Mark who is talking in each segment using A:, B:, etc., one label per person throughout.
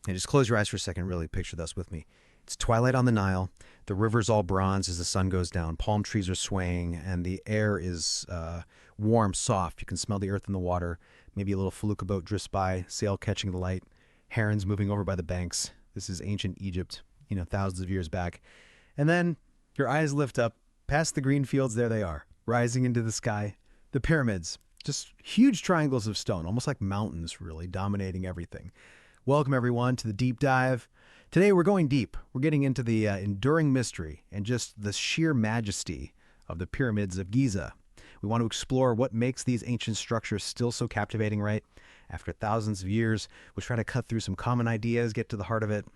A: And just close your eyes for a second, really picture this with me. It's twilight on the Nile. The river's all bronze as the sun goes down. Palm trees are swaying, and the air is warm, soft. You can smell the earth in the water. Maybe a little felucca boat drifts by, sail catching the light, herons moving over by the banks. This is ancient Egypt, thousands of years back. And then your eyes lift up past the green fields. There they are, rising into the sky. The pyramids, just huge triangles of stone, almost like mountains, really, dominating everything. Welcome, everyone, to the Deep Dive. Today, we're going deep. We're getting into the enduring mystery and just the sheer majesty of the Pyramids of Giza. We want to explore what makes these ancient structures still so captivating, right? After thousands of years, we'll try to cut through some common ideas, get to the heart of it.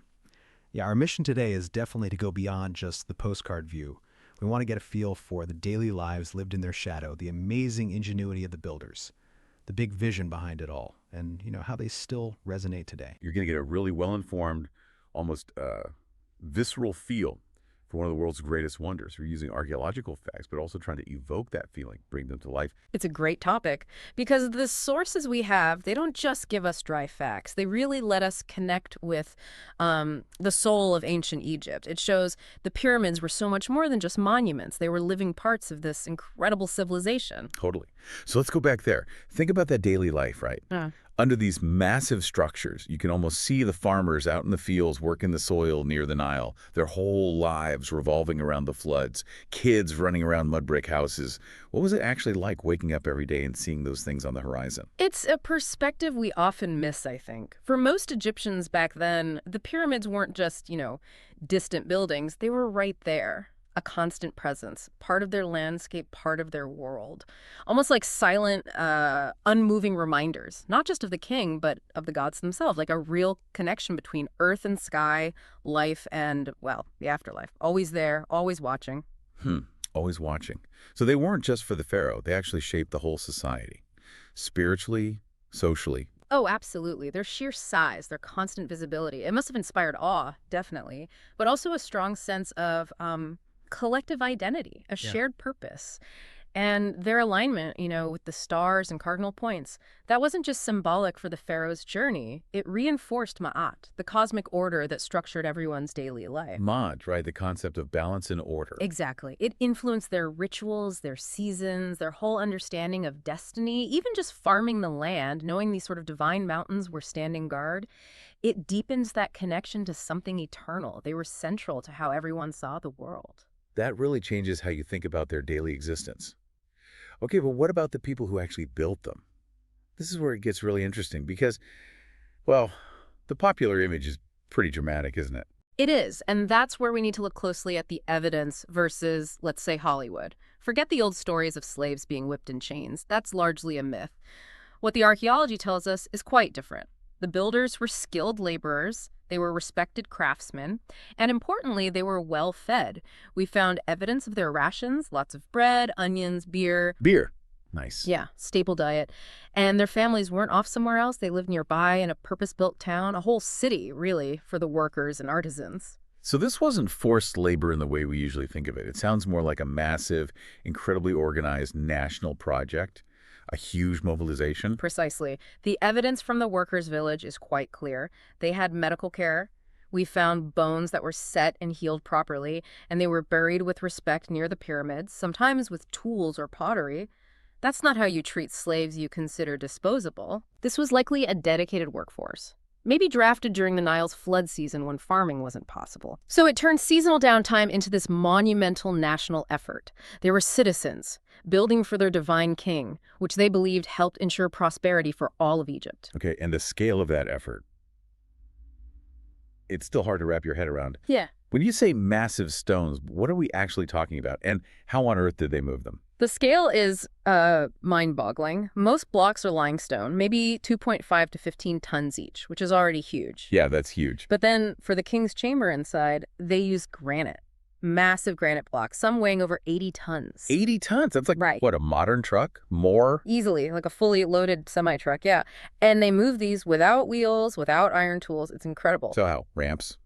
A: Yeah, our mission today is definitely to go beyond just the postcard view. We want to get a feel for the daily lives lived in their shadow, the amazing ingenuity of the builders, the big vision behind it all, and how they still resonate today.
B: You're going to get a really well-informed, almost visceral feel for one of the world's greatest wonders. We're using archaeological facts, but also trying to evoke that feeling, bring them to life.
C: It's a great topic because the sources we have, they don't just give us dry facts. They really let us connect with the soul of ancient Egypt. It shows the pyramids were so much more than just monuments. They were living parts of this incredible civilization.
B: Totally. So let's go back there. Think about that daily life, right? Under these massive structures, you can almost see the farmers out in the fields working the soil near the Nile, their whole lives revolving around the floods, kids running around mud brick houses. What was it actually like waking up every day and seeing those things on the horizon?
C: It's a perspective we often miss, I think. For most Egyptians back then, the pyramids weren't just, distant buildings. They were right there. A constant presence, part of their landscape, part of their world. Almost like silent, unmoving reminders, not just of the king, but of the gods themselves, like a real connection between earth and sky, life and, well, the afterlife. Always there, always watching.
B: Always watching. So they weren't just for the pharaoh. They actually shaped the whole society, spiritually, socially.
C: Oh, absolutely. Their sheer size, their constant visibility. It must have inspired awe, definitely, but also a strong sense of collective identity, a shared purpose. And their alignment, with the stars and cardinal points, that wasn't just symbolic for the pharaoh's journey. It reinforced Ma'at, the cosmic order that structured everyone's daily life.
B: Ma'at, right? The concept of balance and order.
C: Exactly. It influenced their rituals, their seasons, their whole understanding of destiny, even just farming the land, knowing these sort of divine mountains were standing guard. It deepens that connection to something eternal. They were central to how everyone saw the world.
B: That really changes how you think about their daily existence. Okay, but what about the people who actually built them? This is where it gets really interesting because, well, the popular image is pretty dramatic, isn't it?
C: It is, and that's where we need to look closely at the evidence versus, let's say, Hollywood. Forget the old stories of slaves being whipped in chains. That's largely a myth. What the archaeology tells us is quite different. The builders were skilled laborers, they were respected craftsmen, and importantly, they were well-fed. We found evidence of their rations, lots of bread, onions, beer.
B: Beer. Nice.
C: Yeah, staple diet. And their families weren't off somewhere else. They lived nearby in a purpose-built town, a whole city, really, for the workers and artisans.
B: So this wasn't forced labor in the way we usually think of it. It sounds more like a massive, incredibly organized national project. A huge mobilization?
C: Precisely. The evidence from the workers' village is quite clear. They had medical care. We found bones that were set and healed properly, and they were buried with respect near the pyramids, sometimes with tools or pottery. That's not how you treat slaves you consider disposable. This was likely a dedicated workforce. Maybe drafted during the Nile's flood season when farming wasn't possible. So it turned seasonal downtime into this monumental national effort. They were citizens, building for their divine king, which they believed helped ensure prosperity for all of Egypt.
B: Okay, and the scale of that effort, it's still hard to wrap your head around.
C: Yeah.
B: When you say massive stones, what are we actually talking about? And how on earth did they move them?
C: The scale is mind-boggling. Most blocks are limestone, maybe 2.5 to 15 tons each, which is already huge.
B: Yeah, that's huge.
C: But then for the king's chamber inside, they used granite. Massive granite blocks, some weighing over 80 tons.
B: 80 tons? That's like,
C: right.
B: What, a modern truck? More?
C: Easily, like a fully loaded semi-truck, yeah. And they move these without wheels, without iron tools. It's incredible.
B: So how? Ramps?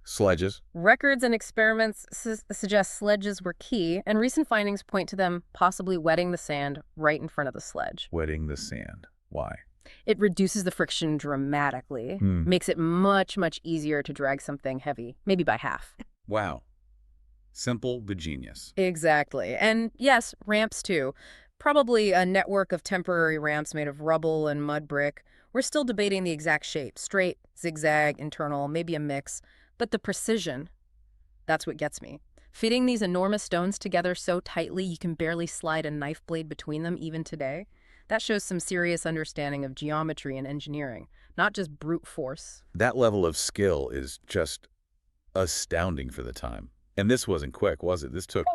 B: Sledges?
C: Records and experiments suggest sledges were key, and recent findings point to them possibly wetting the sand right in front of the sledge.
B: Wetting the sand. Why?
C: It reduces the friction dramatically,
B: Hmm.
C: makes it much, much easier to drag something heavy, maybe by half.
B: Wow. Simple but genius.
C: Exactly. And yes, ramps too. Probably a network of temporary ramps made of rubble and mud brick. We're still debating the exact shape, straight, zigzag, internal, maybe a mix. But the precision, that's what gets me. Fitting these enormous stones together so tightly you can barely slide a knife blade between them even today. That shows some serious understanding of geometry and engineering, not just brute force.
B: That level of skill is just astounding for the time. And this wasn't quick, was it? This took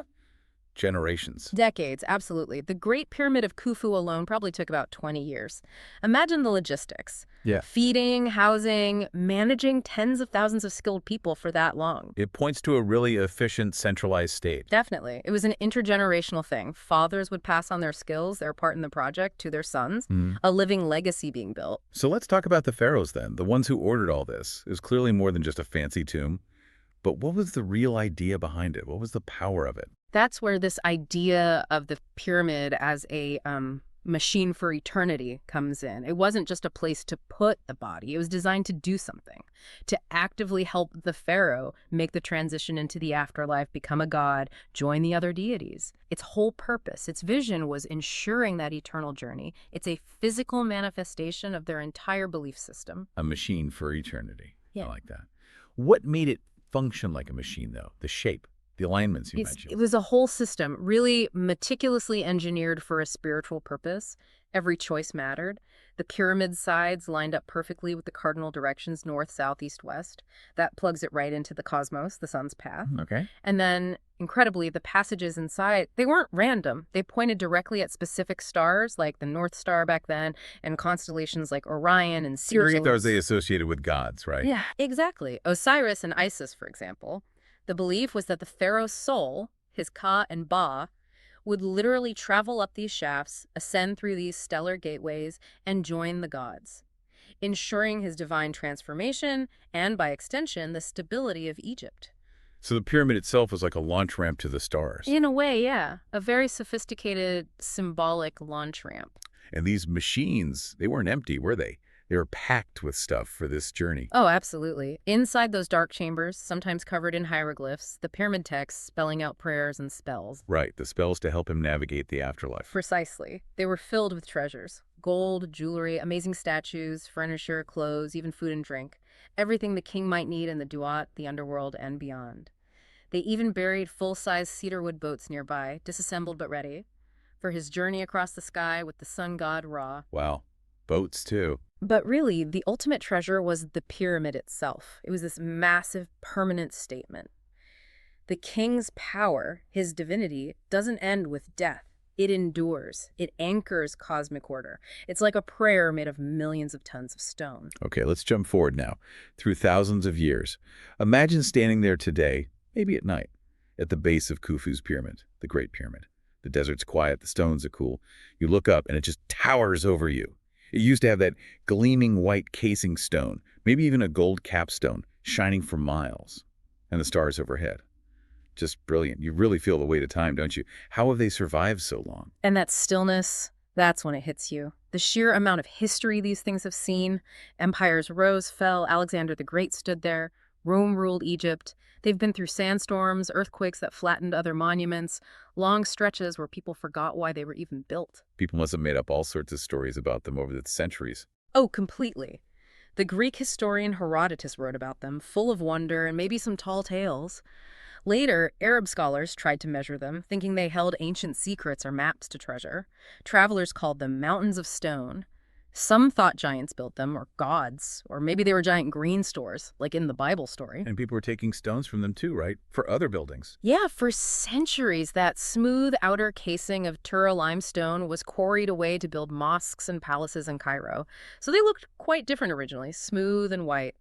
B: generations.
C: Decades, absolutely. The Great Pyramid of Khufu alone probably took about 20 years. Imagine the logistics.
A: Yeah.
C: Feeding, housing, managing tens of thousands of skilled people for that long.
B: It points to a really efficient, centralized state.
C: Definitely. It was an intergenerational thing. Fathers would pass on their skills, their part in the project, to their sons. A living legacy being built.
B: So let's talk about the pharaohs then, the ones who ordered all this. It was clearly more than just a fancy tomb. But what was the real idea behind it? What was the power of it?
C: That's where this idea of the pyramid as a machine for eternity comes in. It wasn't just a place to put the body. It was designed to do something, to actively help the pharaoh make the transition into the afterlife, become a god, join the other deities. Its whole purpose, its vision was ensuring that eternal journey. It's a physical manifestation of their entire belief system.
B: A machine for eternity.
C: Yeah.
B: I like that. What made it function like a machine, though? The shape, the alignments you mentioned.
C: It was a whole system, really meticulously engineered for a spiritual purpose. Every choice mattered. The pyramid sides lined up perfectly with the cardinal directions, north, south, east, west. That plugs it right into the cosmos, the sun's path.
B: Okay.
C: And then, incredibly, the passages inside, they weren't random. They pointed directly at specific stars, like the North Star back then, and constellations like Orion and Sirius.
B: Greek stars they associated with gods, right?
C: Yeah, exactly. Osiris and Isis, for example. The belief was that the pharaoh's soul, his Ka and Ba, would literally travel up these shafts, ascend through these stellar gateways, and join the gods, ensuring his divine transformation and, by extension, the stability of Egypt.
B: So the pyramid itself was like a launch ramp to the stars.
C: In a way, yeah. A very sophisticated, symbolic launch ramp.
B: And these machines, they weren't empty, were they? They were packed with stuff for this journey.
C: Oh, absolutely. Inside those dark chambers, sometimes covered in hieroglyphs, the pyramid texts spelling out prayers and spells.
B: Right, the spells to help him navigate the afterlife.
C: Precisely. They were filled with treasures. Gold, jewelry, amazing statues, furniture, clothes, even food and drink. Everything the king might need in the Duat, the underworld, and beyond. They even buried full-size cedarwood boats nearby, disassembled but ready, for his journey across the sky with the sun god Ra.
B: Wow. Boats, too.
C: But really, the ultimate treasure was the pyramid itself. It was this massive, permanent statement. The king's power, his divinity, doesn't end with death. It endures. It anchors cosmic order. It's like a prayer made of millions of tons of stone.
B: Okay, let's jump forward now, through thousands of years. Imagine standing there today, maybe at night, at the base of Khufu's pyramid, the Great Pyramid. The desert's quiet, the stones are cool. You look up and it just towers over you. It used to have that gleaming white casing stone, maybe even a gold capstone, shining for miles. And the stars overhead. Just brilliant. You really feel the weight of time, don't you? How have they survived so long?
C: And that stillness, that's when it hits you. The sheer amount of history these things have seen. Empires rose, fell, Alexander the Great stood there, Rome ruled Egypt. They've been through sandstorms, earthquakes that flattened other monuments, long stretches where people forgot why they were even built.
B: People must have made up all sorts of stories about them over the centuries.
C: Oh, completely. The Greek historian Herodotus wrote about them, full of wonder and maybe some tall tales. Later, Arab scholars tried to measure them, thinking they held ancient secrets or maps to treasure. Travelers called them mountains of stone. Some thought giants built them, or gods, or maybe they were giant green stores, like in the Bible story.
B: And people were taking stones from them too, right? For other buildings.
C: Yeah, for centuries, that smooth outer casing of Tura limestone was quarried away to build mosques and palaces in Cairo. So they looked quite different originally, smooth and white.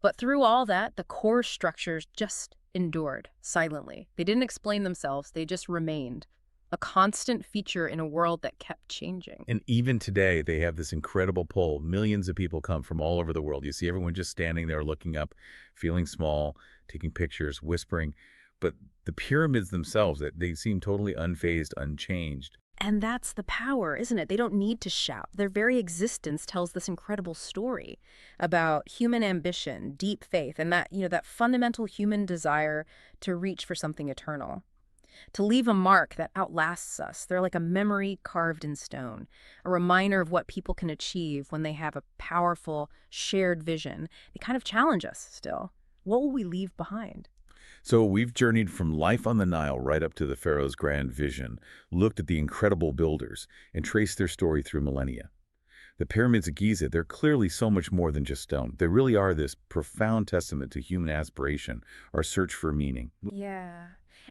C: But through all that, the core structures just endured silently. They didn't explain themselves, they just remained. A constant feature in a world that kept changing.
B: And even today, they have this incredible pull. Millions of people come from all over the world. You see everyone just standing there looking up, feeling small, taking pictures, whispering. But the pyramids themselves, they seem totally unfazed, unchanged.
C: And that's the power, isn't it? They don't need to shout. Their very existence tells this incredible story about human ambition, deep faith, and that fundamental human desire to reach for something eternal, to leave a mark that outlasts us. They're like a memory carved in stone, a reminder of what people can achieve when they have a powerful, shared vision. They kind of challenge us still. What will we leave behind?
B: So we've journeyed from life on the Nile right up to the pharaoh's grand vision, looked at the incredible builders, and traced their story through millennia. The Pyramids of Giza, they're clearly so much more than just stone. They really are this profound testament to human aspiration, our search for meaning.
C: Yeah.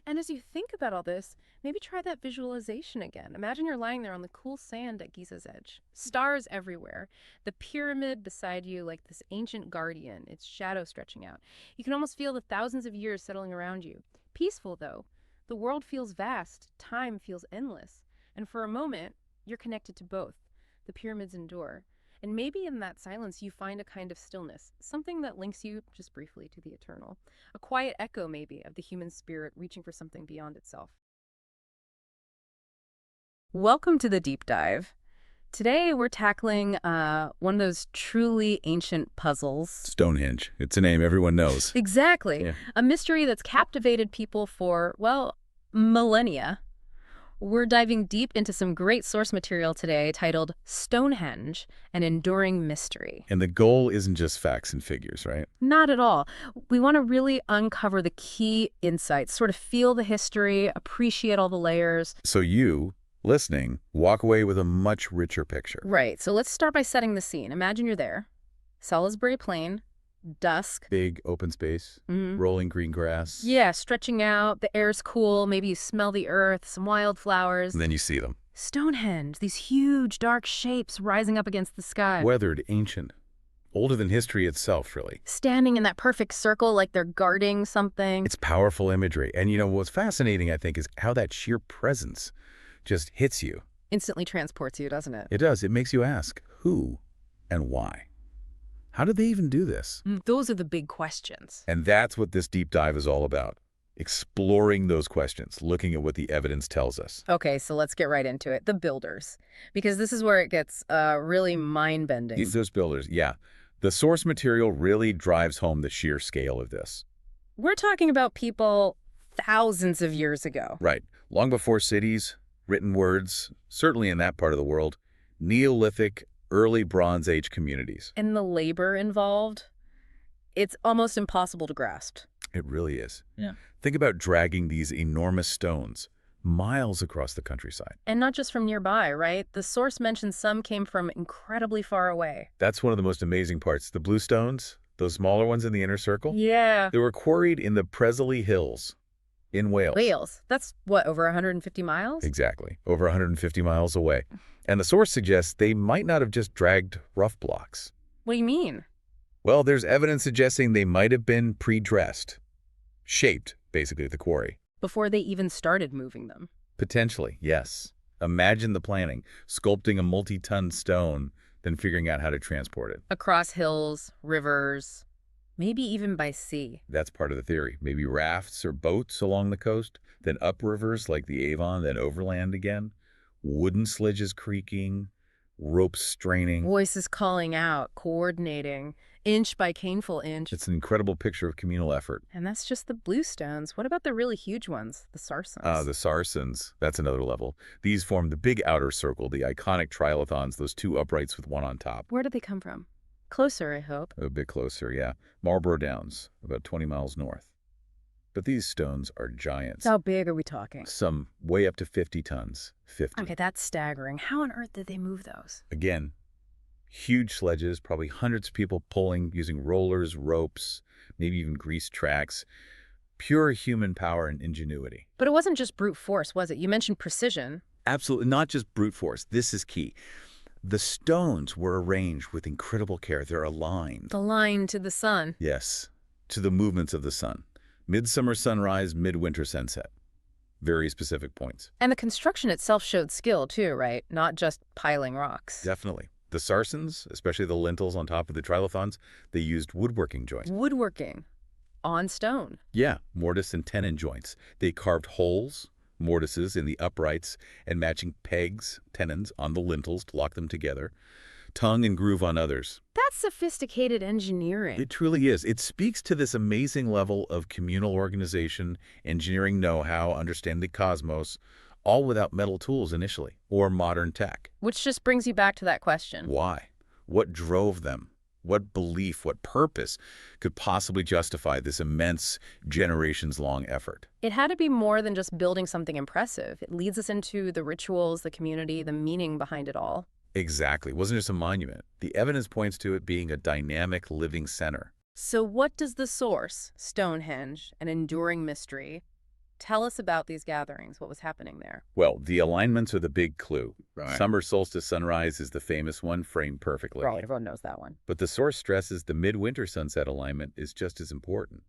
C: And as you think about all this, maybe try that visualization again. Imagine you're lying there on the cool sand at Giza's edge. Stars everywhere. The pyramid beside you like this ancient guardian, its shadow stretching out. You can almost feel the thousands of years settling around you. Peaceful, though. The world feels vast. Time feels endless. And for a moment, you're connected to both. The pyramids endure. And maybe in that silence you find a kind of stillness, something that links you, just briefly, to the eternal. A quiet echo, maybe, of the human spirit reaching for something beyond itself. Welcome to the Deep Dive. Today we're tackling one of those truly ancient puzzles.
B: Stonehenge. It's a name everyone knows.
C: Exactly.
B: Yeah.
C: A mystery that's captivated people for, well, millennia. We're diving deep into some great source material today titled Stonehenge, an Enduring Mystery.
B: And the goal isn't just facts and figures, right?
C: Not at all. We want to really uncover the key insights, sort of feel the history, appreciate all the layers.
B: So you, listening, walk away with a much richer picture.
C: Right. So let's start by setting the scene. Imagine you're there. Salisbury Plain, dusk.
B: Big open space, rolling green grass.
C: Yeah, stretching out, the air's cool, maybe you smell the earth, some wildflowers.
B: And then you see them.
C: Stonehenge, these huge, dark shapes rising up against the sky.
B: Weathered, ancient. Older than history itself, really.
C: Standing in that perfect circle like they're guarding something.
B: It's powerful imagery. And what's fascinating, I think, is how that sheer presence just hits you.
C: Instantly transports you, doesn't it?
B: It does. It makes you ask, who and why? How did they even do this?
C: Those are the big questions.
B: And that's what this deep dive is all about. Exploring those questions, looking at what the evidence tells us.
C: Okay, so let's get right into it. The builders. Because this is where it gets really mind-bending.
B: Those builders, yeah. The source material really drives home the sheer scale of this.
C: We're talking about people thousands of years ago.
B: Right. Long before cities, written words, certainly in that part of the world, Neolithic, early Bronze Age communities.
C: And the labor involved, it's almost impossible to grasp.
B: It really is.
C: Yeah.
B: Think about dragging these enormous stones miles across the countryside.
C: And not just from nearby, right? The source mentions some came from incredibly far away.
B: That's one of the most amazing parts. The blue stones, those smaller ones in the inner circle,
C: Yeah.
B: they were quarried in the Presley Hills in Wales.
C: Wales. That's, what, over 150 miles?
B: Exactly. Over 150 miles away. And the source suggests they might not have just dragged rough blocks.
C: What do you mean?
B: Well, there's evidence suggesting they might have been pre-dressed, shaped, basically, at the quarry.
C: Before they even started moving them.
B: Potentially, yes. Imagine the planning, sculpting a multi-ton stone, then figuring out how to transport it.
C: Across hills, rivers, maybe even by sea.
B: That's part of the theory. Maybe rafts or boats along the coast, then up rivers like the Avon, then overland again. Wooden sledges creaking, ropes straining.
C: Voices calling out, coordinating, inch by caneful inch.
B: It's an incredible picture of communal effort.
C: And that's just the blue stones. What about the really huge ones, the sarsens?
B: The Sarsens, that's another level. These form the big outer circle, the iconic trilithons, those two uprights with one on top.
C: Where did they come from? Closer, I hope.
B: A bit closer, yeah. Marlborough Downs, about 20 miles north. But these stones are giants.
C: How big are we talking?
B: Some way up to 50 tons. 50.
C: Okay, that's staggering. How on earth did they move those?
B: Again, huge sledges, probably hundreds of people pulling using rollers, ropes, maybe even grease tracks. Pure human power and ingenuity.
C: But it wasn't just brute force, was it? You mentioned precision.
B: Absolutely, not just brute force. This is key. The stones were arranged with incredible care. They're aligned.
C: The line to the sun.
B: Yes, to the movements of the sun. Midsummer sunrise, midwinter sunset. Very specific points.
C: And the construction itself showed skill too, right? Not just piling rocks.
B: Definitely. The Sarsens, especially the lintels on top of the trilithons, they used woodworking joints.
C: Woodworking. On stone.
B: Yeah, mortise and tenon joints. They carved holes, mortises in the uprights and matching pegs, tenons on the lintels to lock them together, tongue and groove on others.
C: That's sophisticated engineering.
B: It truly is. It speaks to this amazing level of communal organization, engineering know-how, understanding the cosmos, all without metal tools initially, or modern tech.
C: Which just brings you back to that question.
B: Why? What drove them? What belief, what purpose could possibly justify this immense, generations-long effort?
C: It had to be more than just building something impressive. It leads us into the rituals, the community, the meaning behind it all.
B: Exactly. It wasn't just a monument. The evidence points to it being a dynamic, living center.
C: So what does the source, Stonehenge, an enduring mystery, tell us about these gatherings? What was happening there?
B: Well, the alignments are the big clue.
A: Right.
B: Summer solstice sunrise is the famous one, framed perfectly.
C: Probably everyone knows that one.
B: But the source stresses the midwinter sunset alignment is just as important,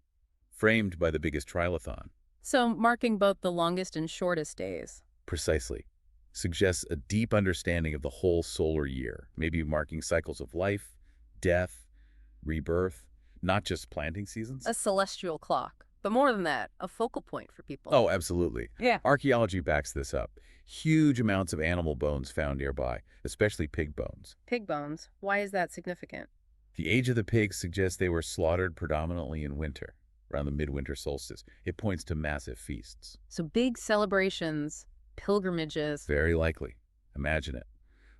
B: framed by the biggest trilithon.
C: So marking both the longest and shortest days.
B: Precisely. Suggests a deep understanding of the whole solar year, maybe marking cycles of life, death, rebirth, not just planting seasons.
C: A celestial clock. But more than that, a focal point for people.
B: Oh, absolutely.
C: Yeah.
B: Archaeology backs this up. Huge amounts of animal bones found nearby, especially pig bones.
C: Pig bones. Why is that significant?
B: The age of the pigs suggests they were slaughtered predominantly in winter, around the midwinter solstice. It points to massive feasts.
C: So big celebrations, pilgrimages.
B: Very likely. Imagine it.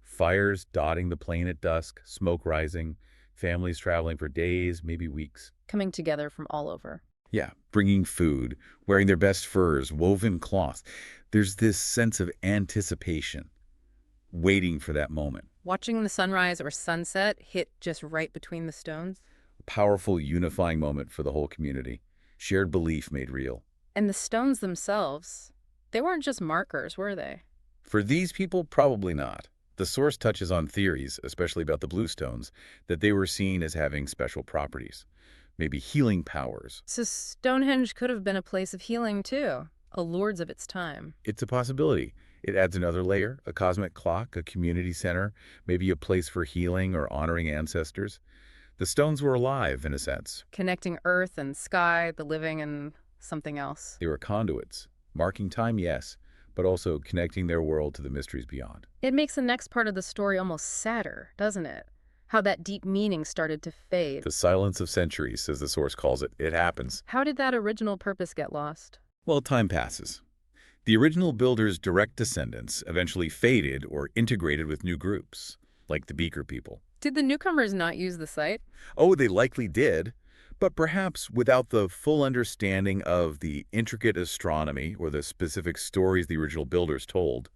B: Fires dotting the plain at dusk, smoke rising, families traveling for days, maybe weeks.
C: Coming together from all over.
B: Yeah, bringing food, wearing their best furs, woven cloth. There's this sense of anticipation, waiting for that moment.
C: Watching the sunrise or sunset hit just right between the stones.
B: A powerful, unifying moment for the whole community. Shared belief made real.
C: And the stones themselves, they weren't just markers, were they?
B: For these people, probably not. The source touches on theories, especially about the blue stones, that they were seen as having special properties. Maybe healing powers.
C: So Stonehenge could have been a place of healing, too. A Lourdes of its time.
B: It's a possibility. It adds another layer, a cosmic clock, a community center, maybe a place for healing or honoring ancestors. The stones were alive, in a sense.
C: Connecting earth and sky, the living and something else.
B: They were conduits. Marking time, yes, but also connecting their world to the mysteries beyond.
C: It makes the next part of the story almost sadder, doesn't it? How that deep meaning started to fade.
B: The silence of centuries, as the source calls it. It happens.
C: How did that original purpose get lost?
B: Well, time passes. The original builders' direct descendants eventually faded or integrated with new groups, like the Beaker people.
C: Did the newcomers not use the site?
B: Oh, they likely did, but perhaps without the full understanding of the intricate astronomy or the specific stories the original builders told.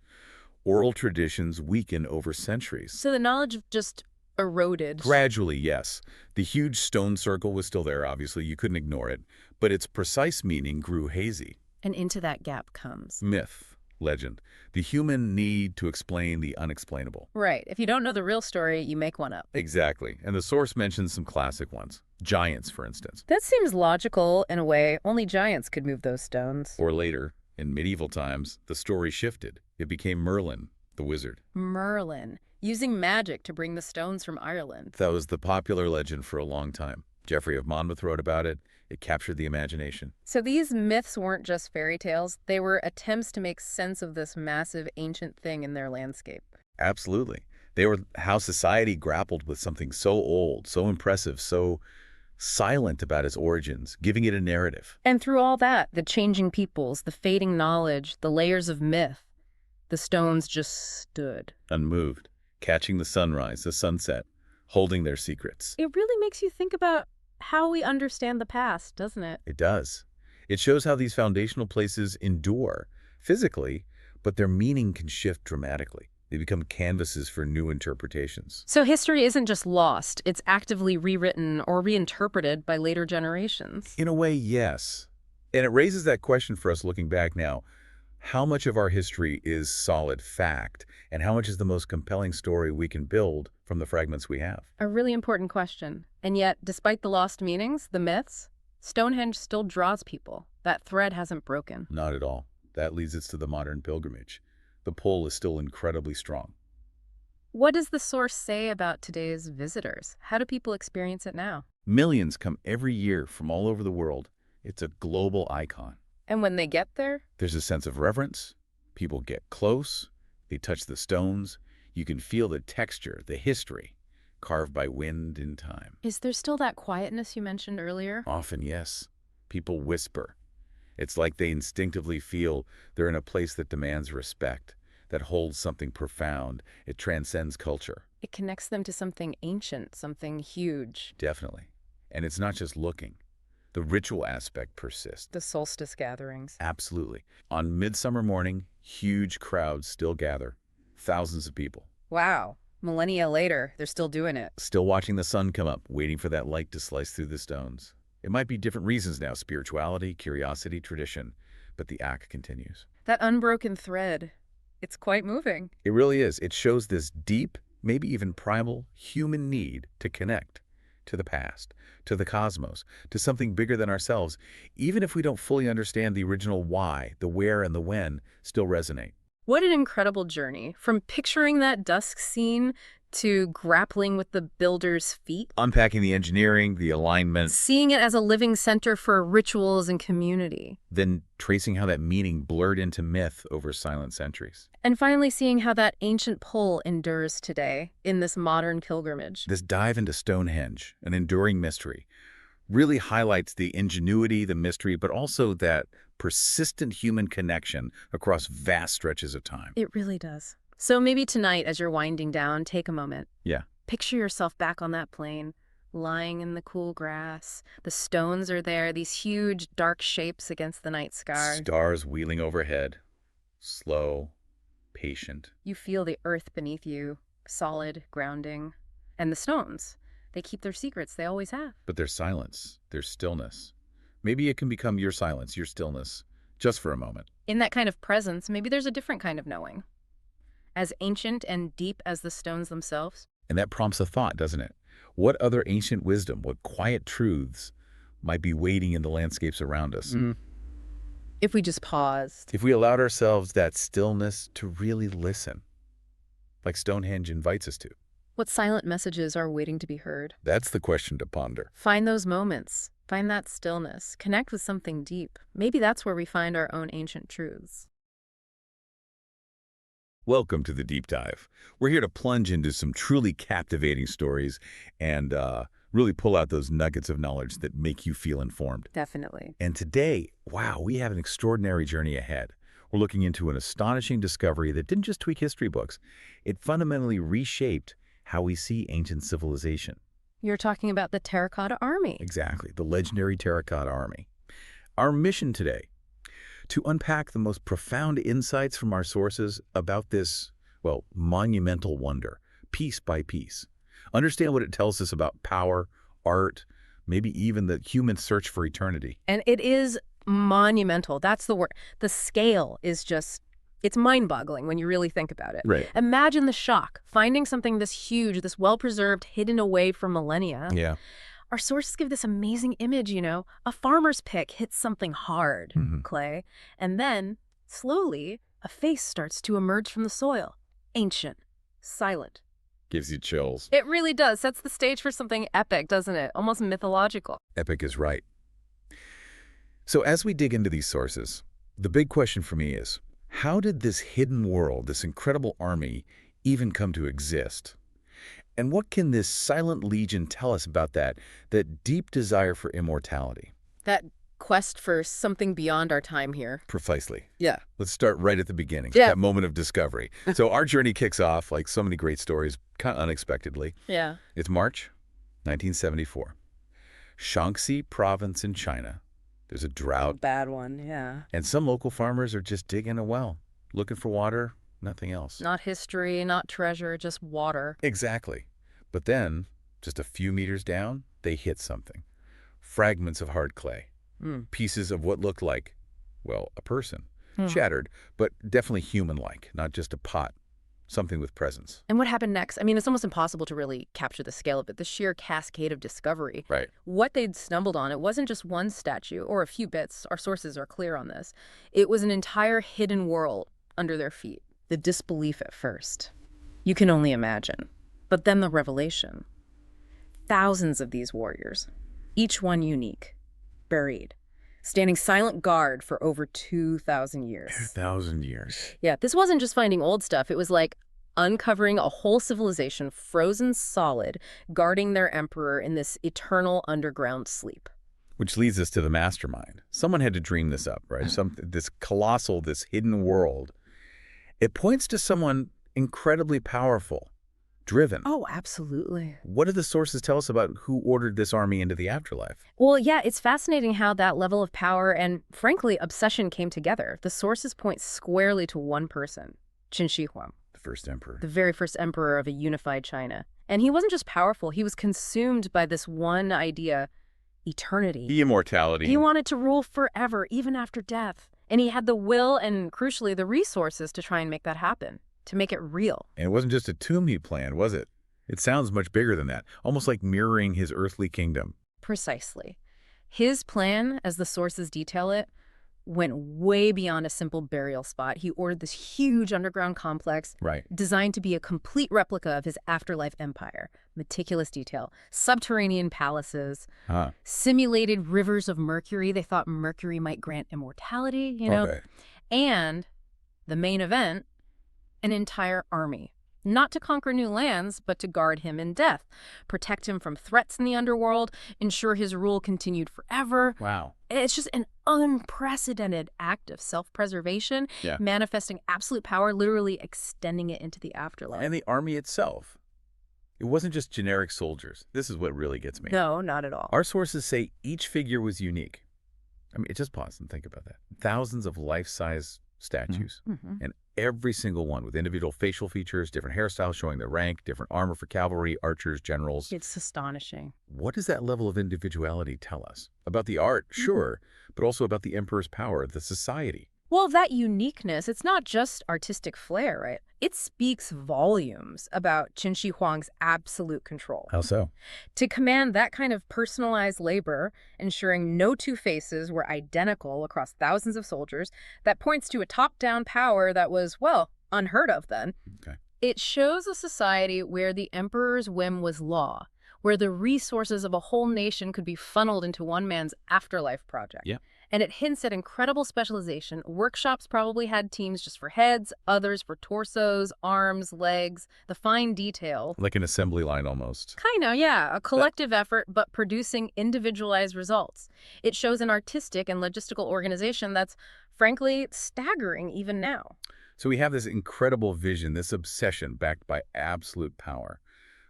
B: Oral traditions weaken over centuries.
C: So the knowledge just eroded.
B: Gradually, yes. The huge stone circle was still there, obviously. You couldn't ignore it. But its precise meaning grew hazy.
C: And into that gap comes
B: Myth, legend, the human need to explain the unexplainable.
C: right. If you don't know the real story, you make one up.
B: Exactly. And the source mentions some classic ones. Giants, for instance.
C: That seems logical in a way. Only giants could move those stones.
B: Or later, in medieval times, the story shifted. It became Merlin, the wizard.
C: Merlin, using magic to bring the stones from Ireland.
B: That was the popular legend for a long time. Geoffrey of Monmouth wrote about it. It captured the imagination.
C: So these myths weren't just fairy tales. They were attempts to make sense of this massive ancient thing in their landscape.
B: Absolutely. They were how society grappled with something so old, so impressive, so silent about its origins, giving it a narrative.
C: And through all that, the changing peoples, the fading knowledge, the layers of myth, the stones just stood.
B: Unmoved, catching the sunrise, the sunset, holding their secrets.
C: It really makes you think about how we understand the past, doesn't it?
B: It does. It shows how these foundational places endure physically, but their meaning can shift dramatically. They become canvases for new interpretations.
C: So history isn't just lost, it's actively rewritten or reinterpreted by later generations.
B: In a way, yes. And it raises that question for us looking back now. How much of our history is solid fact, and how much is the most compelling story we can build from the fragments we have?
C: A really important question. And yet, despite the lost meanings, the myths, Stonehenge still draws people. That thread hasn't broken.
B: Not at all. That leads us to the modern pilgrimage. The pull is still incredibly strong.
C: What does the source say about today's visitors? How do people experience it now?
B: Millions come every year from all over the world. It's a global icon.
C: And when they get there?
B: There's a sense of reverence. People get close. They touch the stones. You can feel the texture, the history, carved by wind and time.
C: Is there still that quietness you mentioned earlier?
B: Often, yes. People whisper. It's like they instinctively feel they're in a place that demands respect, that holds something profound. It transcends culture.
C: It connects them to something ancient, something huge.
B: Definitely. And it's not just looking. The ritual aspect persists.
C: The solstice gatherings.
B: Absolutely. On midsummer morning, huge crowds still gather. Thousands of people.
C: Wow. Millennia later, they're still doing it.
B: Still watching the sun come up, waiting for that light to slice through the stones. It might be different reasons now, spirituality, curiosity, tradition, but the act continues.
C: That unbroken thread, it's quite moving.
B: It really is. It shows this deep, maybe even primal, human need to connect to the past, to the cosmos, to something bigger than ourselves, even if we don't fully understand the original why, the where and the when still resonate.
C: What an incredible journey. From picturing that dusk scene to grappling with the builder's feat.
B: Unpacking the engineering, the alignment.
C: Seeing it as a living center for rituals and community.
B: Then tracing how that meaning blurred into myth over silent centuries.
C: And finally seeing how that ancient pull endures today in this modern pilgrimage.
B: This dive into Stonehenge, an enduring mystery, really highlights the ingenuity, the mystery, but also that persistent human connection across vast stretches of time.
C: It really does. So maybe tonight, as you're winding down, take a moment.
B: Yeah.
C: Picture yourself back on that plain, lying in the cool grass. The stones are there, these huge, dark shapes against the night sky.
B: Stars wheeling overhead, slow, patient.
C: You feel the earth beneath you, solid, grounding. And the stones, they keep their secrets, they always have.
B: But there's silence, there's stillness. Maybe it can become your silence, your stillness, just for a moment.
C: In that kind of presence, maybe there's a different kind of knowing. As ancient and deep as the stones themselves.
B: And that prompts a thought, doesn't it? What other ancient wisdom, what quiet truths might be waiting in the landscapes around us?
C: If we just paused.
B: If we allowed ourselves that stillness to really listen, like Stonehenge invites us to.
C: What silent messages are waiting to be heard?
B: That's the question to ponder.
C: Find those moments. Find that stillness. Connect with something deep. Maybe that's where we find our own ancient truths.
B: Welcome to the Deep Dive. We're here to plunge into some truly captivating stories and really pull out those nuggets of knowledge that make you feel informed.
C: Definitely.
B: And today, wow, we have an extraordinary journey ahead. We're looking into an astonishing discovery that didn't just tweak history books. It fundamentally reshaped how we see ancient civilization.
C: You're talking about the Terracotta Army.
B: Exactly, the legendary Terracotta Army. Our mission today, to unpack the most profound insights from our sources about this, well, monumental wonder, piece by piece. Understand what it tells us about power, art, maybe even the human search for eternity.
C: And it is monumental. That's the word. The scale is just, it's mind-boggling when you really think about it.
B: Right.
C: Imagine the shock, finding something this huge, this well-preserved, hidden away for millennia.
B: Yeah.
C: Our sources give this amazing image, you know. A farmer's pick hits something hard, Clay, and then, slowly, a face starts to emerge from the soil. Ancient, silent.
B: Gives you chills.
C: It really does. Sets the stage for something epic, doesn't it? Almost mythological.
B: Epic is right. So as we dig into these sources, the big question for me is, how did this hidden world, this incredible army, even come to exist? And what can this silent legion tell us about that deep desire for immortality?
C: That quest for something beyond our time here.
B: Precisely.
C: Yeah.
B: Let's start right at the beginning,
C: Yeah.
B: that moment of discovery. So our journey kicks off, like so many great stories, kind of unexpectedly.
C: Yeah.
B: It's March 1974. Shaanxi province in China. There's a drought,
C: Bad one, yeah.
B: and some local farmers are just digging a well, looking for water, nothing else.
C: Not history, not treasure, just water.
B: Exactly. But then, just a few meters down, they hit something. Fragments of hard clay. Pieces of what looked like, well, a person. Shattered, but definitely human-like, not just a pot. Something with presence.
C: And what happened next? I mean, it's almost impossible to really capture the scale of it, the sheer cascade of discovery.
B: Right.
C: What they'd stumbled on, it wasn't just one statue or a few bits. Our sources are clear on this. It was an entire hidden world under their feet. The disbelief at first. You can only imagine. But then the revelation. Thousands of these warriors, each one unique, buried, standing silent guard for over 2,000 years.
B: 2,000 years.
C: Yeah, this wasn't just finding old stuff. It was like uncovering a whole civilization frozen solid, guarding their emperor in this eternal underground sleep.
B: Which leads us to the mastermind. Someone had to dream this up, right? This colossal, this hidden world. It points to someone incredibly powerful, driven.
C: Oh, absolutely.
B: What do the sources tell us about who ordered this army into the afterlife?
C: Well, yeah, it's fascinating how that level of power and, frankly, obsession came together. The sources point squarely to one person, Qin Shi Huang.
B: The first emperor.
C: The very first emperor of a unified China. And he wasn't just powerful, he was consumed by this one idea, eternity.
B: The immortality.
C: He wanted to rule forever, even after death. And he had the will and, crucially, the resources to try and make that happen, to make it real.
B: And it wasn't just a tomb he planned, was it? It sounds much bigger than that, almost like mirroring his earthly kingdom.
C: Precisely. His plan, as the sources detail it, went way beyond a simple burial spot. He ordered this huge underground complex designed to be a complete replica of his afterlife empire. Meticulous detail. Subterranean palaces, simulated rivers of mercury. They thought mercury might grant immortality, you know.
B: Okay.
C: And the main event, an entire army. Not to conquer new lands, but to guard him in death, protect him from threats in the underworld, ensure his rule continued forever.
B: Wow.
C: It's just an unprecedented act of self-preservation, manifesting absolute power, literally extending it into the afterlife.
B: And the army itself. It wasn't just generic soldiers. This is what really gets me.
C: No, not at all.
B: Our sources say each figure was unique. I mean, just pause and think about that. Thousands of life-size statues, and every single one with individual facial features, different hairstyles showing their rank, different armor for cavalry, archers, generals.
C: It's astonishing.
B: What does that level of individuality tell us? About the art, sure, but also about the emperor's power, the society.
C: Well, that uniqueness, it's not just artistic flair, right? It speaks volumes about Qin Shi Huang's absolute control.
B: How so?
C: To command that kind of personalized labor, ensuring no two faces were identical across thousands of soldiers, that points to a top-down power that was, well, unheard of then.
B: Okay.
C: It shows a society where the emperor's whim was law, where the resources of a whole nation could be funneled into one man's afterlife project.
B: Yeah.
C: And it hints at incredible specialization. Workshops probably had teams just for heads, others for torsos, arms, legs, the fine detail.
B: Like an assembly line almost.
C: Kind of, yeah. A collective effort, but producing individualized results. It shows an artistic and logistical organization that's, frankly, staggering even now.
B: So we have this incredible vision, this obsession backed by absolute power.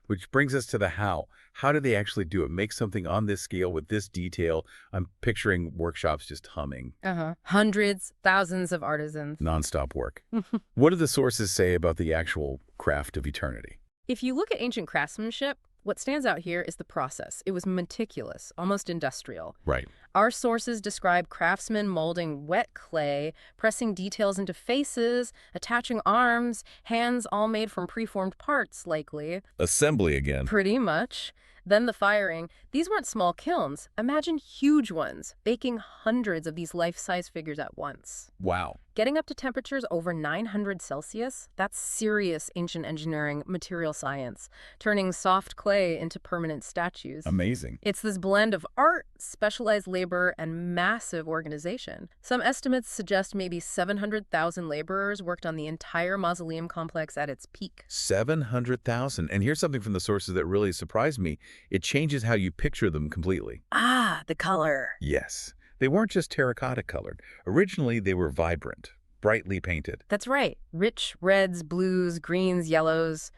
B: Which brings us to the how. How do they actually do it? Make something on this scale with this detail. I'm picturing workshops just humming.
C: Hundreds, thousands of artisans.
B: Nonstop work. What do the sources say about the actual craft of eternity?
C: If you look at ancient craftsmanship, what stands out here is the process. It was meticulous, almost industrial.
B: Right.
C: Our sources describe craftsmen molding wet clay, pressing details into faces, attaching arms, hands all made from preformed parts, likely.
B: Assembly again.
C: Pretty much. Then the firing. These weren't small kilns. Imagine huge ones, baking hundreds of these life-size figures at once.
B: Wow.
C: Getting up to temperatures over 900 Celsius, that's serious ancient engineering, material science, turning soft clay into permanent statues.
B: Amazing.
C: It's this blend of art, specialized labor, and massive organization. Some estimates suggest maybe 700,000 laborers worked on the entire mausoleum complex at its peak.
B: 700,000. And here's something from the sources that really surprised me. It changes how you picture them completely.
C: Ah, the color.
B: Yes. They weren't just terracotta colored. Originally, they were vibrant, brightly painted.
C: That's right. Rich reds, blues, greens, yellows,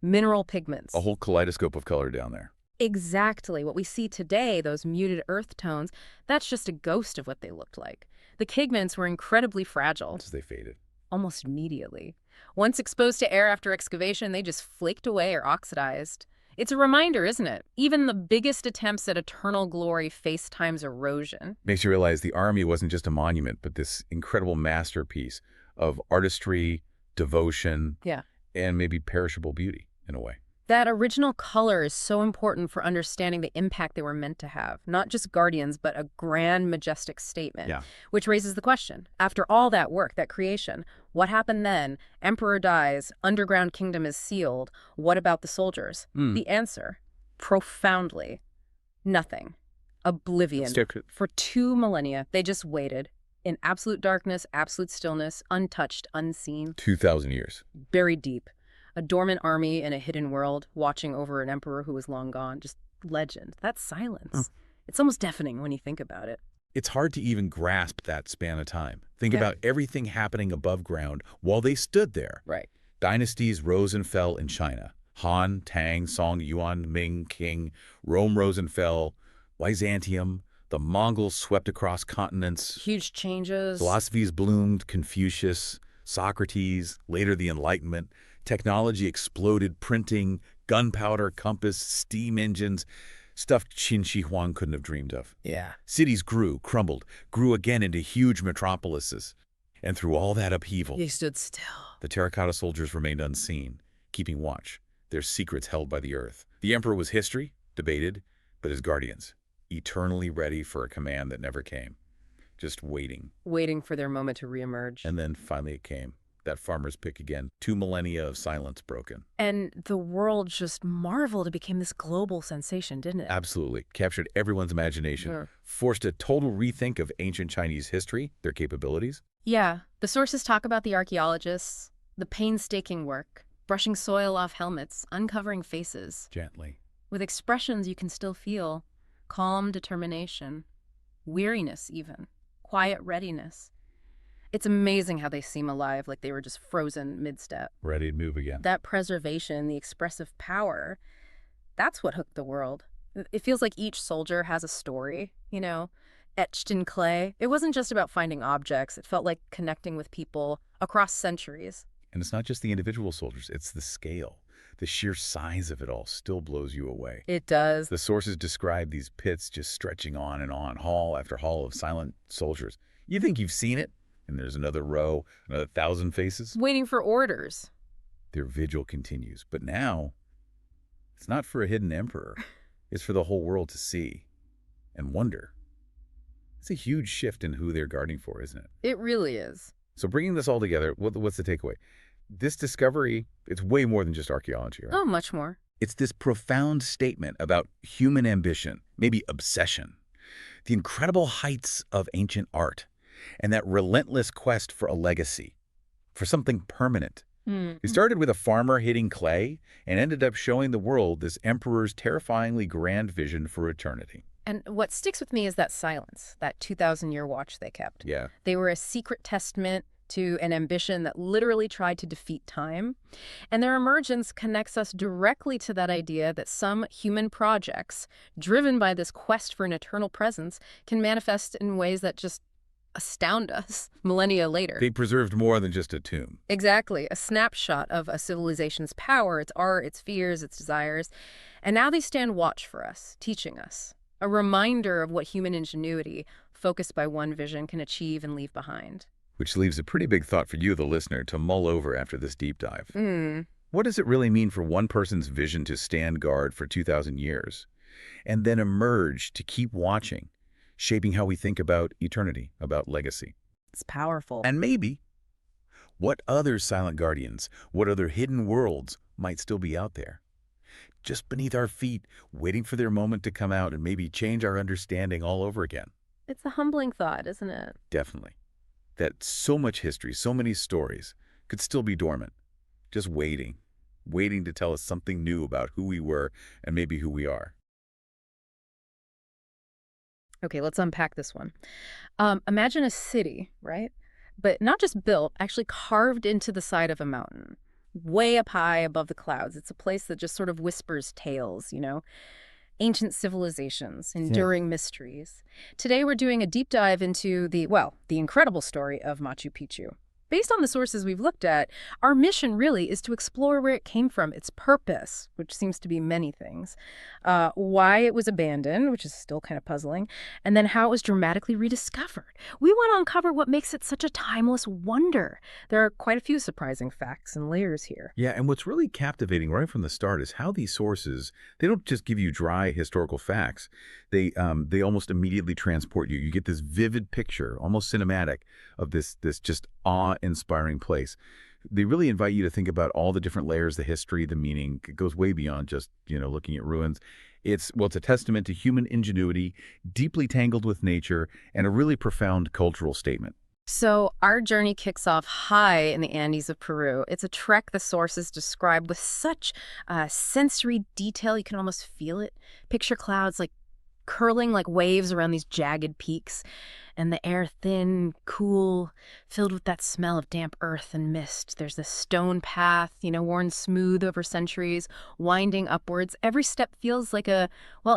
C: mineral pigments.
B: A whole kaleidoscope of color down there.
C: Exactly. What we see today, those muted earth tones, that's just a ghost of what they looked like. The pigments were incredibly fragile.
B: As they faded.
C: Almost immediately. Once exposed to air after excavation, they just flaked away or oxidized. It's a reminder, isn't it? Even the biggest attempts at eternal glory face time's erosion.
B: Makes you realize the army wasn't just a monument, but this incredible masterpiece of artistry, devotion, and maybe perishable beauty in a way.
C: That original color is so important for understanding the impact they were meant to have. Not just guardians, but a grand, majestic statement. Which raises the question, after all that work, that creation, what happened then? Emperor dies, underground kingdom is sealed. What about the soldiers? The answer, profoundly, nothing. Oblivion.
B: Stick-
C: For 2 millennia, they just waited. In absolute darkness, absolute stillness, untouched, unseen.
B: 2,000 years.
C: Buried deep. A dormant army in a hidden world, watching over an emperor who was long gone. Just legend. That's silence.
B: Oh.
C: It's almost deafening when you think about it.
B: It's hard to even grasp that span of time. Think
C: Yeah.
B: about everything happening above ground while they stood there.
C: Right.
B: Dynasties rose and fell in China. Han, Tang, Song, Yuan, Ming, Qing. Rome rose and fell. Byzantium. The Mongols swept across continents.
C: Huge changes.
B: Philosophies bloomed. Confucius, Socrates, later the Enlightenment. Technology exploded. Printing, gunpowder, compass, steam engines. Stuff Qin Shi Huang couldn't have dreamed of.
C: Yeah.
B: Cities grew, crumbled, grew again into huge metropolises. And through all that upheaval,
C: They stood still.
B: the terracotta soldiers remained unseen, keeping watch, their secrets held by the earth. The emperor was history, debated, but his guardians, eternally ready for a command that never came, just waiting.
C: Waiting for their moment to reemerge.
B: And then finally it came, that farmer's pick again, 2 millennia of silence broken.
C: And the world just marveled. It became this global sensation, didn't it?
B: Absolutely, captured everyone's imagination,
C: Yeah.
B: forced a total rethink of ancient Chinese history, their capabilities.
C: Yeah. The sources talk about the archaeologists, the painstaking work, brushing soil off helmets, uncovering faces,
B: Gently.
C: with expressions you can still feel. Calm determination, weariness even, quiet readiness. It's amazing how they seem alive, like they were just frozen mid-step.
B: Ready to move again.
C: That preservation, the expressive power, that's what hooked the world. It feels like each soldier has a story, etched in clay. It wasn't just about finding objects. It felt like connecting with people across centuries.
B: And it's not just the individual soldiers, it's the scale. The sheer size of it all still blows you away.
C: It does.
B: The sources describe these pits just stretching on and on, hall after hall of silent soldiers. You think you've seen it, and there's another row, another 1,000 faces.
C: Waiting for orders.
B: Their vigil continues. But now, it's not for a hidden emperor. It's for the whole world to see and wonder. It's a huge shift in who they're guarding for, isn't it?
C: It really is.
B: So bringing this all together, what's the takeaway? This discovery, it's way more than just archaeology, right?
C: Oh, much more.
B: It's this profound statement about human ambition, maybe obsession, the incredible heights of ancient art, and that relentless quest for a legacy, for something permanent. It started with a farmer hitting clay and ended up showing the world this emperor's terrifyingly grand vision for eternity.
C: And what sticks with me is that silence, that 2,000-year watch they kept.
B: Yeah.
C: They were a secret testament to an ambition that literally tried to defeat time. And their emergence connects us directly to that idea that some human projects, driven by this quest for an eternal presence, can manifest in ways that just astound us millennia later.
B: They preserved more than just a tomb.
C: Exactly. A snapshot of a civilization's power, its art, its fears, its desires. And now they stand watch for us, teaching us. A reminder of what human ingenuity, focused by one vision, can achieve and leave behind.
B: Which leaves a pretty big thought for you, the listener, to mull over after this deep dive. What does it really mean for one person's vision to stand guard for 2,000 years and then emerge to keep watching, shaping how we think about eternity, about legacy?
C: It's powerful.
B: And maybe what other silent guardians, what other hidden worlds might still be out there, just beneath our feet, waiting for their moment to come out and maybe change our understanding all over again.
C: It's a humbling thought, isn't it?
B: Definitely. That so much history, so many stories could still be dormant, just waiting to tell us something new about who we were and maybe who we are.
C: Okay, let's unpack this one. Imagine a city, right? But not just built, actually carved into the side of a mountain, way up high above the clouds. It's a place that just sort of whispers tales, ancient civilizations, enduring mysteries. Today we're doing a deep dive into the incredible story of Machu Picchu. Based on the sources we've looked at, our mission really is to explore where it came from, its purpose, which seems to be many things, why it was abandoned, which is still kind of puzzling, and then how it was dramatically rediscovered. We want to uncover what makes it such a timeless wonder. There are quite a few surprising facts and layers here.
B: Yeah, and what's really captivating right from the start is how these sources, they don't just give you dry historical facts. They almost immediately transport you. You get this vivid picture, almost cinematic, of this just awe-inspiring place. They really invite you to think about all the different layers, the history, the meaning. It goes way beyond just, looking at ruins. It's a testament to human ingenuity, deeply tangled with nature, and a really profound cultural statement.
C: So our journey kicks off high in the Andes of Peru. It's a trek the sources describe with such sensory detail, you can almost feel it. Picture clouds like curling like waves around these jagged peaks, and the air thin, cool, filled with that smell of damp earth and mist. There's this stone path, worn smooth over centuries, winding upwards. Every step feels like a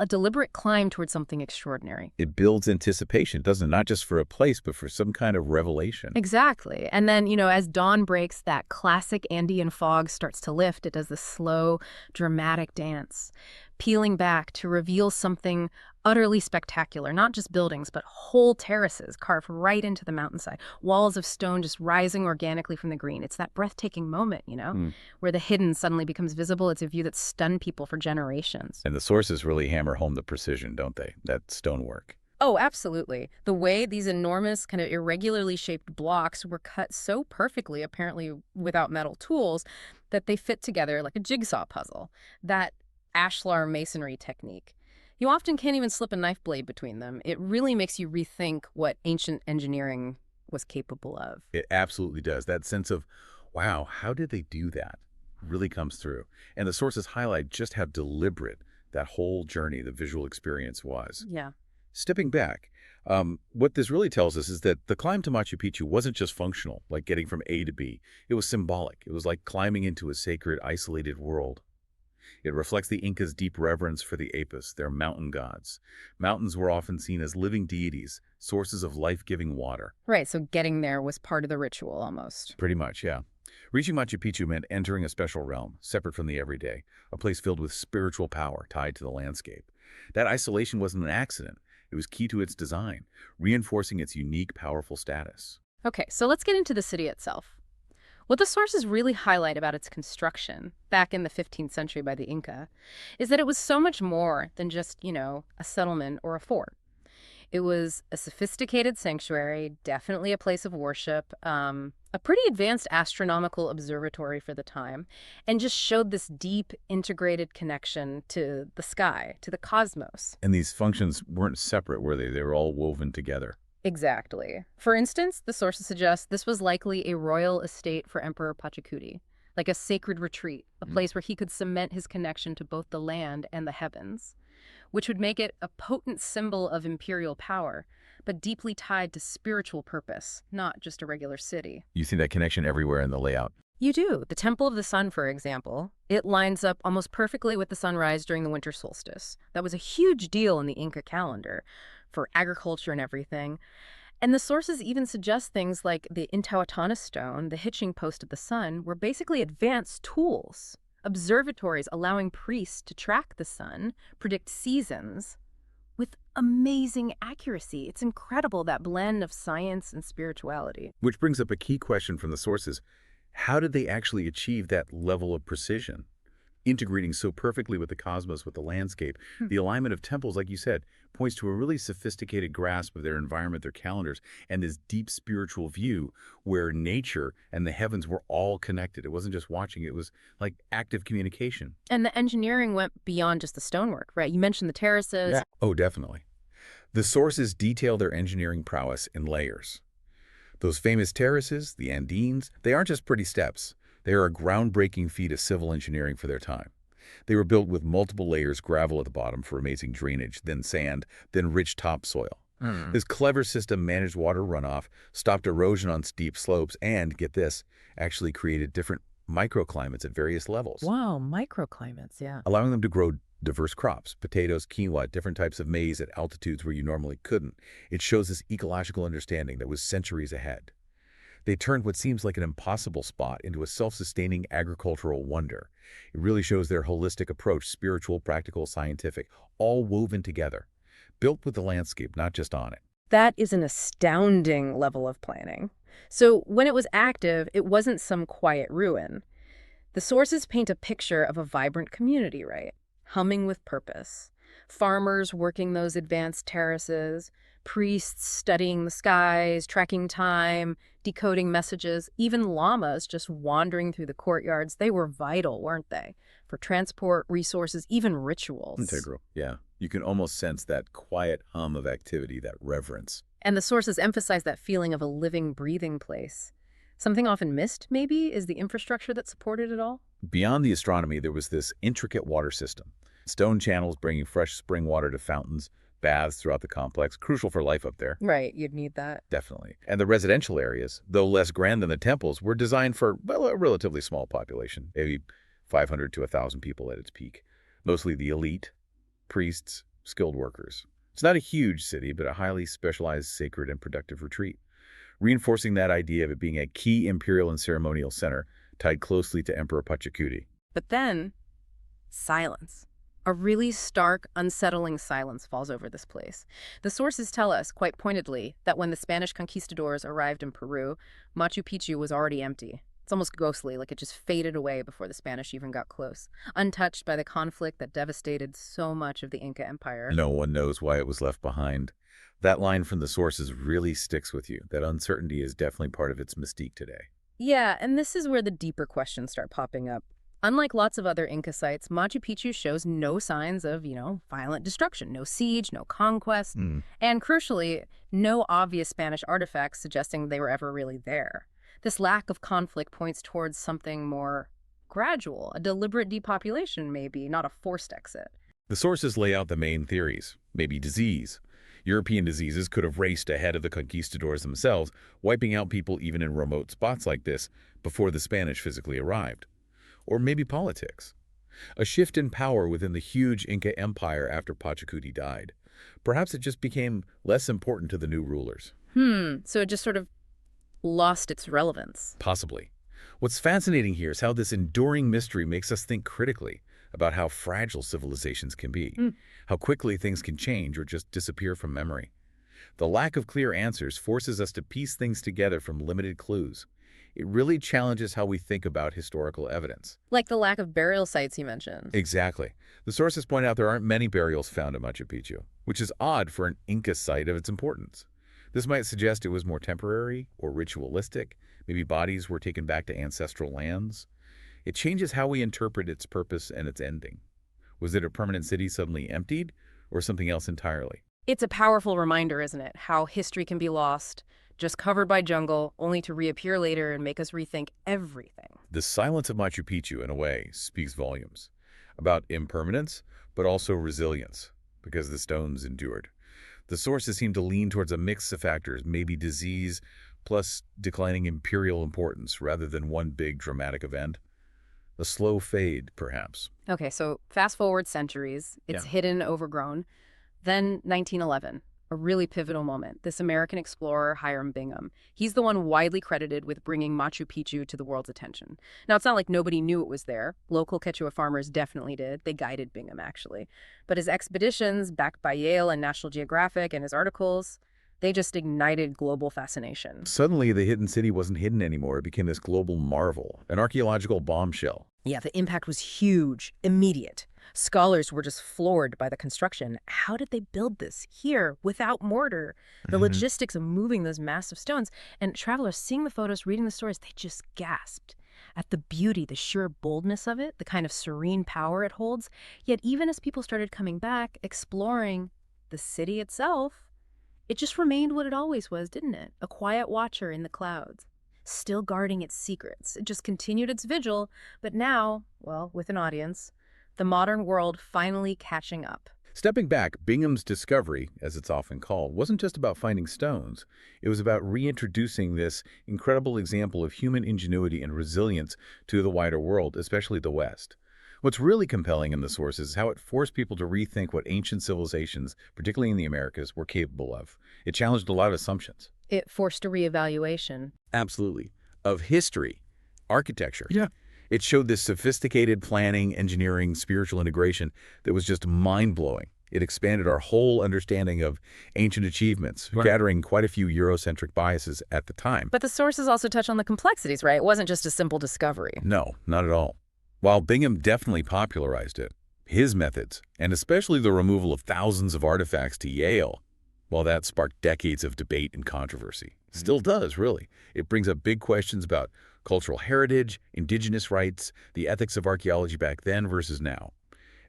C: deliberate climb towards something extraordinary.
B: It builds anticipation, doesn't it? Not just for a place, but for some kind of revelation.
C: Exactly. And then, as dawn breaks, that classic Andean fog starts to lift. It does this slow, dramatic dance, peeling back to reveal something utterly spectacular, not just buildings, but whole terraces carved right into the mountainside, walls of stone just rising organically from the green. It's that breathtaking moment, where the hidden suddenly becomes visible. It's a view that stunned people for generations.
B: And the sources really hammer home the precision, don't they? That stonework.
C: Oh, absolutely. The way these enormous, kind of irregularly shaped blocks were cut so perfectly, apparently without metal tools, that they fit together like a jigsaw puzzle. That ashlar masonry technique. You often can't even slip a knife blade between them. It really makes you rethink what ancient engineering was capable of.
B: It absolutely does. That sense of, wow, how did they do that? Really comes through. And the sources highlight just how deliberate that whole journey, the visual experience was.
C: Yeah.
B: Stepping back, what this really tells us is that the climb to Machu Picchu wasn't just functional, like getting from A to B. It was symbolic. It was like climbing into a sacred, isolated world. It reflects the Incas' deep reverence for the Apis, their mountain gods. Mountains were often seen as living deities, sources of life-giving water.
C: Right, so getting there was part of the ritual almost.
B: Pretty much, yeah. Reaching Machu Picchu meant entering a special realm, separate from the everyday, a place filled with spiritual power tied to the landscape. That isolation wasn't an accident. It was key to its design, reinforcing its unique, powerful status.
C: Okay, so let's get into the city itself. What the sources really highlight about its construction, back in the 15th century by the Inca, is that it was so much more than just, a settlement or a fort. It was a sophisticated sanctuary, definitely a place of worship, a pretty advanced astronomical observatory for the time, and just showed this deep, integrated connection to the sky, to the cosmos.
B: And these functions weren't separate, were they? They were all woven together.
C: Exactly. For instance, the sources suggest this was likely a royal estate for Emperor Pachacuti, like a sacred retreat, a place where he could cement his connection to both the land and the heavens, which would make it a potent symbol of imperial power, but deeply tied to spiritual purpose, not just a regular city.
B: You see that connection everywhere in the layout.
C: You do. The Temple of the Sun, for example, it lines up almost perfectly with the sunrise during the winter solstice. That was a huge deal in the Inca calendar for agriculture and everything. And the sources even suggest things like the Intihuatana stone, the hitching post of the sun, were basically advanced tools, observatories allowing priests to track the sun, predict seasons, with amazing accuracy. It's incredible, that blend of science and spirituality.
B: Which brings up a key question from the sources. How did they actually achieve that level of precision? Integrating so perfectly with the cosmos, with the landscape. The alignment of temples, like you said, points to a really sophisticated grasp of their environment, their calendars, and this deep spiritual view where nature and the heavens were all connected. It wasn't just watching, it was like active communication.
C: And the engineering went beyond just the stonework, right? You mentioned the terraces.
B: Yeah. Oh, definitely. The sources detail their engineering prowess in layers. Those famous terraces, the Andenes, they aren't just pretty steps. They are a groundbreaking feat of civil engineering for their time. They were built with multiple layers, gravel at the bottom for amazing drainage, then sand, then rich topsoil. This clever system managed water runoff, stopped erosion on steep slopes, and, get this, actually created different microclimates at various levels.
C: Wow, microclimates, yeah.
B: Allowing them to grow diverse crops, potatoes, quinoa, different types of maize at altitudes where you normally couldn't. It shows this ecological understanding that was centuries ahead. They turned what seems like an impossible spot into a self-sustaining agricultural wonder. It really shows their holistic approach, spiritual, practical, scientific, all woven together, built with the landscape, not just on it.
C: That is an astounding level of planning. So when it was active, it wasn't some quiet ruin. The sources paint a picture of a vibrant community, right? Humming with purpose. Farmers working those advanced terraces, Priests studying the skies, tracking time, decoding messages, even llamas just wandering through the courtyards. They were vital, weren't they? For transport, resources, even rituals.
B: Integral, yeah. You can almost sense that quiet hum of activity, that reverence.
C: And the sources emphasize that feeling of a living, breathing place. Something often missed, maybe, is the infrastructure that supported it all?
B: Beyond the astronomy, there was this intricate water system. Stone channels bringing fresh spring water to fountains, baths throughout the complex, crucial for life up there.
C: Right, you'd need that.
B: Definitely. And the residential areas, though less grand than the temples, were designed for, well, a relatively small population, maybe 500 to 1,000 people at its peak. Mostly the elite, priests, skilled workers. It's not a huge city, but a highly specialized, sacred, and productive retreat, reinforcing that idea of it being a key imperial and ceremonial center tied closely to Emperor Pachacuti.
C: But then, silence. A really stark, unsettling silence falls over this place. The sources tell us, quite pointedly, that when the Spanish conquistadors arrived in Peru, Machu Picchu was already empty. It's almost ghostly, like it just faded away before the Spanish even got close, untouched by the conflict that devastated so much of the Inca Empire.
B: No one knows why it was left behind. That line from the sources really sticks with you. That uncertainty is definitely part of its mystique today.
C: Yeah, and this is where the deeper questions start popping up. Unlike lots of other Inca sites, Machu Picchu shows no signs of, violent destruction, no siege, no conquest, and crucially, no obvious Spanish artifacts suggesting they were ever really there. This lack of conflict points towards something more gradual, a deliberate depopulation maybe, not a forced exit.
B: The sources lay out the main theories. Maybe disease. European diseases could have raced ahead of the conquistadors themselves, wiping out people even in remote spots like this before the Spanish physically arrived. Or maybe politics. A shift in power within the huge Inca Empire after Pachacuti died. Perhaps it just became less important to the new rulers.
C: So it just sort of lost its relevance.
B: Possibly. What's fascinating here is how this enduring mystery makes us think critically about how fragile civilizations can be, how quickly things can change or just disappear from memory. The lack of clear answers forces us to piece things together from limited clues. It really challenges how we think about historical evidence.
C: Like the lack of burial sites you mentioned.
B: Exactly. The sources point out there aren't many burials found at Machu Picchu, which is odd for an Inca site of its importance. This might suggest it was more temporary or ritualistic. Maybe bodies were taken back to ancestral lands. It changes how we interpret its purpose and its ending. Was it a permanent city suddenly emptied, or something else entirely?
C: It's a powerful reminder, isn't it? How history can be lost, just covered by jungle, only to reappear later and make us rethink everything.
B: The silence of Machu Picchu, in a way, speaks volumes about impermanence, but also resilience, because the stones endured. The sources seem to lean towards a mix of factors, maybe disease plus declining imperial importance rather than one big dramatic event. A slow fade, perhaps.
C: Okay, so fast forward centuries. It's hidden, overgrown. Then 1911, a really pivotal moment. This American explorer, Hiram Bingham, he's the one widely credited with bringing Machu Picchu to the world's attention. Now, it's not like nobody knew it was there. Local Quechua farmers definitely did. They guided Bingham, actually. But his expeditions, backed by Yale and National Geographic, and his articles, they just ignited global fascination.
B: Suddenly, the hidden city wasn't hidden anymore. It became this global marvel, an archaeological bombshell.
C: Yeah, the impact was huge, immediate. Scholars were just floored by the construction. How did they build this here without mortar? The logistics of moving those massive stones. And travelers seeing the photos, reading the stories, they just gasped at the beauty, the sheer boldness of it, the kind of serene power it holds. Yet even as people started coming back, exploring the city itself, it just remained what it always was, didn't it? A quiet watcher in the clouds, still guarding its secrets. It just continued its vigil, but now, well, with an audience, the modern world finally catching up.
B: Stepping back, Bingham's discovery, as it's often called, wasn't just about finding stones. It was about reintroducing this incredible example of human ingenuity and resilience to the wider world, especially the West. What's really compelling in the sources is how it forced people to rethink what ancient civilizations, particularly in the Americas, were capable of. It challenged a lot of assumptions.
C: It forced a reevaluation.
B: Absolutely. Of history, architecture.
A: Yeah.
B: It showed this sophisticated planning, engineering, spiritual integration that was just mind-blowing. It expanded our whole understanding of ancient achievements, gathering quite a few Eurocentric biases at the time.
C: But the sources also touch on the complexities, right? It wasn't just a simple discovery.
B: No, not at all. While Bingham definitely popularized it, his methods, and especially the removal of thousands of artifacts to Yale, While that sparked decades of debate and controversy. Still does, really. It brings up big questions about cultural heritage, indigenous rights, the ethics of archaeology back then versus now.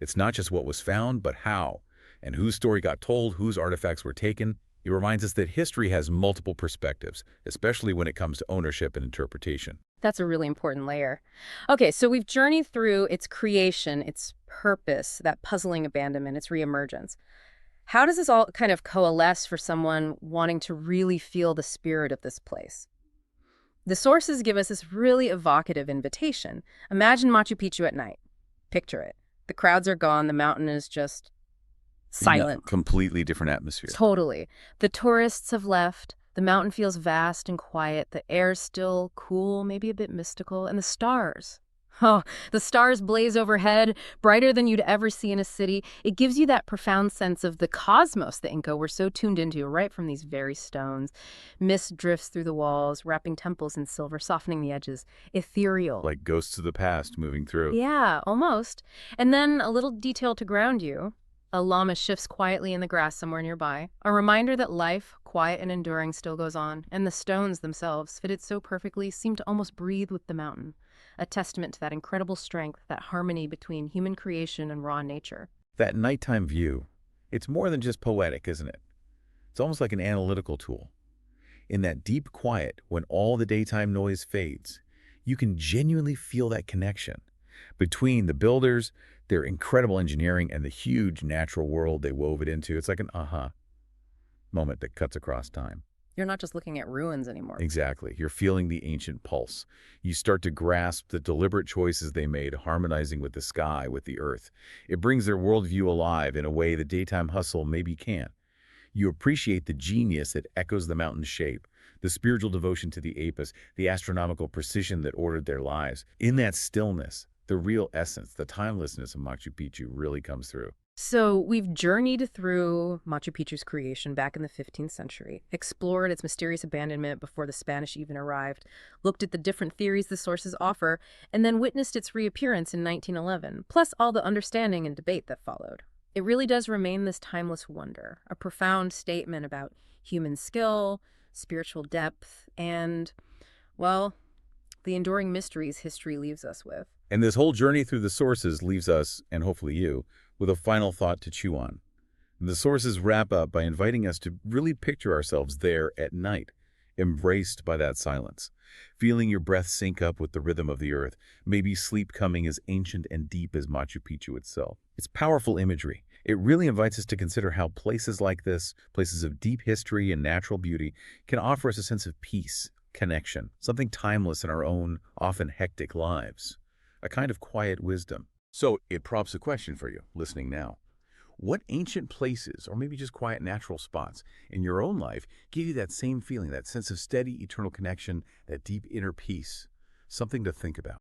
B: It's not just what was found, but how, and whose story got told, whose artifacts were taken. It reminds us that history has multiple perspectives, especially when it comes to ownership and interpretation.
C: That's a really important layer. Okay, so we've journeyed through its creation, its purpose, that puzzling abandonment, its reemergence. How does this all kind of coalesce for someone wanting to really feel the spirit of this place? The sources give us this really evocative invitation. Imagine Machu Picchu at night. Picture it. The crowds are gone. The mountain is just silent.
B: Yeah, completely different atmosphere.
C: Totally. The tourists have left. The mountain feels vast and quiet. The air's still cool, maybe a bit mystical. And the stars. Oh, the stars blaze overhead, brighter than you'd ever see in a city. It gives you that profound sense of the cosmos the Inca were so tuned into, right from these very stones. Mist drifts through the walls, wrapping temples in silver, softening the edges. Ethereal.
B: Like ghosts of the past moving through.
C: Yeah, almost. And then a little detail to ground you. A llama shifts quietly in the grass somewhere nearby. A reminder that life, quiet and enduring, still goes on. And the stones themselves, fitted so perfectly, seem to almost breathe with the mountain. A testament to that incredible strength, that harmony between human creation and raw nature.
B: That nighttime view, it's more than just poetic, isn't it? It's almost like an analytical tool. In that deep quiet, when all the daytime noise fades, you can genuinely feel that connection between the builders, their incredible engineering, and the huge natural world they wove it into. It's like an aha moment that cuts across time.
C: You're not just looking at ruins anymore.
B: Exactly. You're feeling the ancient pulse. You start to grasp the deliberate choices they made, harmonizing with the sky, with the earth. It brings their worldview alive in a way the daytime hustle maybe can't. You appreciate the genius that echoes the mountain's shape, the spiritual devotion to the apis, the astronomical precision that ordered their lives. In that stillness, the real essence, the timelessness of Machu Picchu really comes through.
C: So we've journeyed through Machu Picchu's creation back in the 15th century, explored its mysterious abandonment before the Spanish even arrived, looked at the different theories the sources offer, and then witnessed its reappearance in 1911, plus all the understanding and debate that followed. It really does remain this timeless wonder, a profound statement about human skill, spiritual depth, and, well, the enduring mysteries history leaves us with.
B: And this whole journey through the sources leaves us, and hopefully you, with a final thought to chew on. The sources wrap up by inviting us to really picture ourselves there at night, embraced by that silence, feeling your breath sync up with the rhythm of the earth, maybe sleep coming as ancient and deep as Machu Picchu itself. It's powerful imagery. It really invites us to consider how places like this, places of deep history and natural beauty, can offer us a sense of peace, connection, something timeless in our own, often hectic lives, a kind of quiet wisdom. So it prompts a question for you, listening now. What ancient places, or maybe just quiet natural spots, in your own life give you that same feeling, that sense of steady, eternal connection, that deep inner peace? Something to think about.